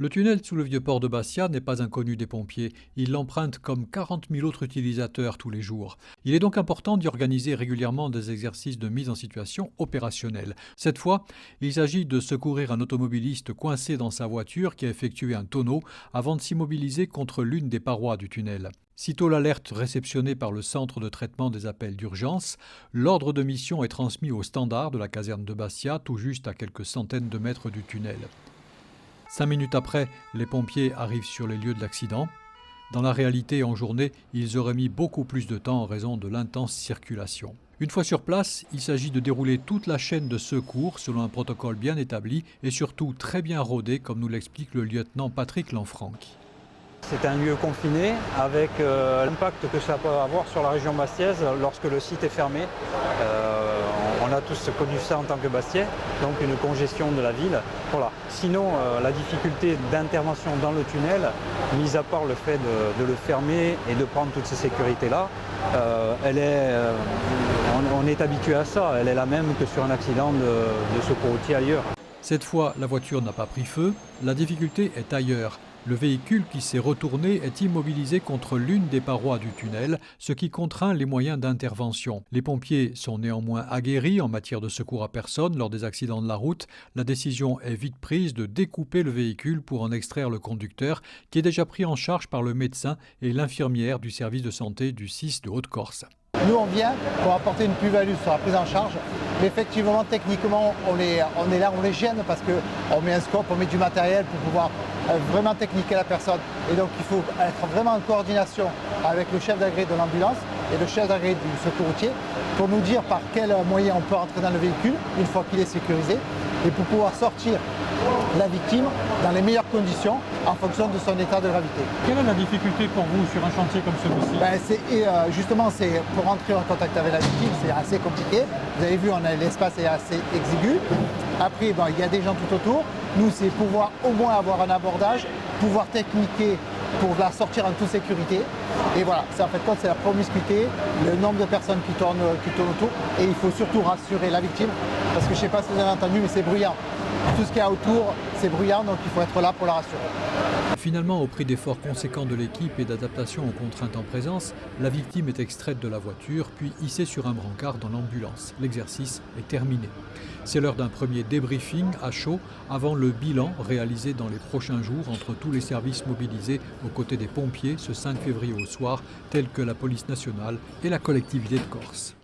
Le tunnel sous le vieux port de Bastia n'est pas inconnu des pompiers. Ils l'empruntent comme 40 000 autres utilisateurs tous les jours. Il est donc important d'y organiser régulièrement des exercices de mise en situation opérationnelle. Cette fois, il s'agit de secourir un automobiliste coincé dans sa voiture qui a effectué un tonneau avant de s'immobiliser contre l'une des parois du tunnel. Sitôt l'alerte réceptionnée par le centre de traitement des appels d'urgence, l'ordre de mission est transmis au standard de la caserne de Bastia, tout juste à quelques centaines de mètres du tunnel. 5 minutes après, les pompiers arrivent sur les lieux de l'accident. Dans la réalité, en journée, ils auraient mis beaucoup plus de temps en raison de l'intense circulation. Une fois sur place, il s'agit de dérouler toute la chaîne de secours selon un protocole bien établi et surtout très bien rodé, comme nous l'explique le lieutenant Patrick Lanfranc. C'est un lieu confiné avec l'impact que ça peut avoir sur la région bastiaise lorsque le site est fermé. On a tous connu ça en tant que Bastiais, donc une congestion de la ville. Voilà. Sinon, la difficulté d'intervention dans le tunnel, mis à part le fait de le fermer et de prendre toutes ces sécurités-là, on est habitué à ça. Elle est la même que sur un accident de secours routier ailleurs. Cette fois, la voiture n'a pas pris feu. La difficulté est ailleurs. Le véhicule qui s'est retourné est immobilisé contre l'une des parois du tunnel, ce qui contraint les moyens d'intervention. Les pompiers sont néanmoins aguerris en matière de secours à personne lors des accidents de la route. La décision est vite prise de découper le véhicule pour en extraire le conducteur, qui est déjà pris en charge par le médecin et l'infirmière du service de santé du SIS de Haute-Corse. Nous, on vient pour apporter une plus-value sur la prise en charge. Mais effectivement, techniquement, on est là, on les gêne parce qu'on met un scope, on met du matériel pour pouvoir vraiment techniquer la personne. Et donc, il faut être vraiment en coordination avec le chef d'agré de l'ambulance et le chef d'agré du secours routier pour nous dire par quel moyen on peut rentrer dans le véhicule une fois qu'il est sécurisé et pour pouvoir sortir la victime dans les meilleures conditions en fonction de son état de gravité. Quelle est la difficulté pour vous sur un chantier comme celui-ci? Justement, c'est pour rentrer en contact avec la victime, c'est assez compliqué. Vous avez vu, l'espace est assez exigu. Après, il y a des gens tout autour. Nous, c'est pouvoir au moins avoir un abordage, pouvoir techniquer pour la sortir en toute sécurité. Et voilà, en fait, c'est la promiscuité, le nombre de personnes qui tournent autour. Et il faut surtout rassurer la victime, parce que je ne sais pas si vous avez entendu, mais c'est bruyant. Tout ce qu'il y a autour, c'est bruyant, donc il faut être là pour la rassurer. Finalement, au prix d'efforts conséquents de l'équipe et d'adaptation aux contraintes en présence, la victime est extraite de la voiture, puis hissée sur un brancard dans l'ambulance. L'exercice est terminé. C'est l'heure d'un premier débriefing à chaud avant le bilan réalisé dans les prochains jours entre tous les services mobilisés aux côtés des pompiers ce 5 février au soir, tels que la police nationale et la collectivité de Corse.